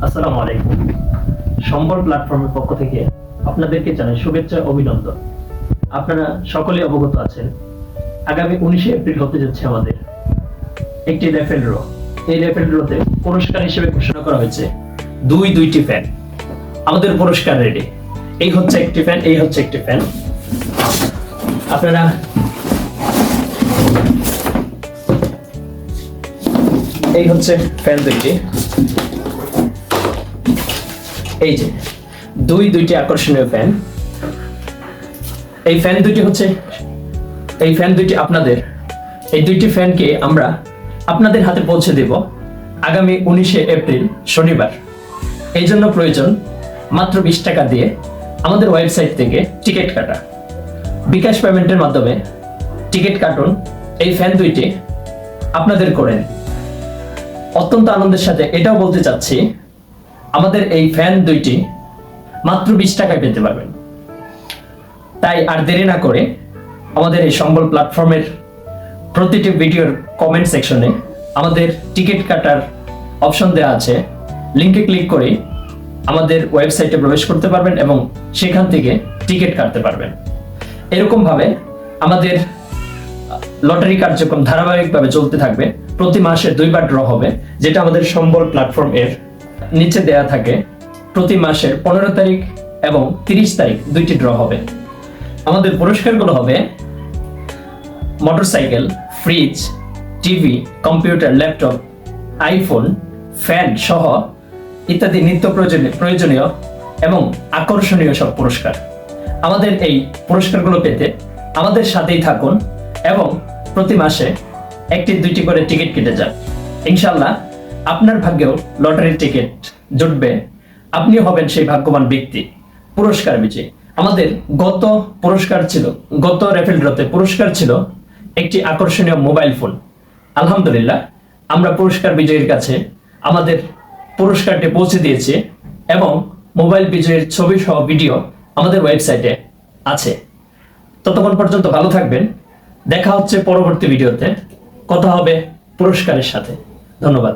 আসসালামু আলাইকুম। সম্বল প্ল্যাটফর্মের পক্ষ থেকে আপনাদেরকে জানাই শুভেচ্ছা ও অভিনন্দন। আপনারা সকলে অবগত আছেন, আগামী 19 এপ্রিল হতে যাচ্ছে আমাদের একটি র্যাফেল ড্র। এই র্যাফেল ড্রতে পুরস্কার হিসেবে ঘোষণা করা হয়েছে দুইটি ফ্যান। আমাদের পুরস্কার রেডি। এই হচ্ছে একটি ফ্যান, এই হচ্ছে একটি ফ্যান। আপনারা এই হচ্ছে ফ্যান দুইটি। এই যে দুইটি আকর্ষণীয় ফ্যান। এই ফ্যান দুইটি আপনাদের। এই দুইটি ফ্যানকে আমরা আপনাদের হাতে পৌঁছে দেব আগামী 19 এপ্রিল শনিবার। এই জন্য প্রয়োজন মাত্র 20 টাকা দিয়ে আমাদের ওয়েবসাইট থেকে টিকিট কাটা। বিকাশ পেমেন্টের মাধ্যমে টিকিট কাটুন, এই ফ্যান দুইটি আপনাদের করেন। অত্যন্ত আনন্দের সাথে এটাও বলতে চাচ্ছি, আমাদের এই ফ্যান দুইটি মাত্র 20 টাকায় পেতে পারবেন। তাই আর দেরি না করে আমাদের এই সম্বল প্ল্যাটফর্মের প্রতিটি ভিডিওর কমেন্ট সেকশনে আমাদের টিকিট কাটার অপশন দেওয়া আছে। লিংকে ক্লিক করে আমাদের ওয়েবসাইটে প্রবেশ করতে পারবেন এবং সেখান থেকে টিকিট কাটতে পারবেন। এরকম ভাবে আমাদের লটারি কার্যক্রম ধারাবাহিকভাবে চলতে থাকবে। প্রতি মাসে 2 বার ড্র হবে, যেটা আমাদের সম্বল প্ল্যাটফর্ম এর নিচে দেয়া থাকে। প্রতি মাসের 15 তারিখ এবং 30 তারিখ 2টি ড্র হবে। আমাদের পুরস্কারগুলো হবে motorcycle, fridge, TV, computer, laptop, iPhone, fan সহ ইত্যাদি নিত্য প্রয়োজনীয় এবং আকর্ষণীয় সব পুরস্কার। আমাদের এই পুরস্কারগুলো পেতে আমাদের সাথেই থাকুন এবং প্রতি মাসে 1-2টি করে টিকিট কেটে যান। ইনশাআল্লাহ আপনার ভাগ্যেও লটারির টিকিট জুটবে, আপনিও হবেন সেই ভাগ্যবান ব্যক্তি, পুরস্কার বিজয়ী। আমাদের গত র্যাফেল ড্রতে পুরস্কার ছিল একটি আকর্ষণীয় মোবাইল ফোন। আলহামদুলিল্লাহ, আমরা পুরস্কার বিজয়ীর কাছে আমাদের পুরস্কারটি পৌঁছে দিয়েছি এবং মোবাইল বিজয়ীর ছবি সহ ভিডিও আমাদের ওয়েবসাইটে আছে। ততক্ষণ পর্যন্ত ভালো থাকবেন। দেখা হচ্ছে পরবর্তী ভিডিওতে। কথা হবে পুরস্কারের সাথে। ধন্যবাদ।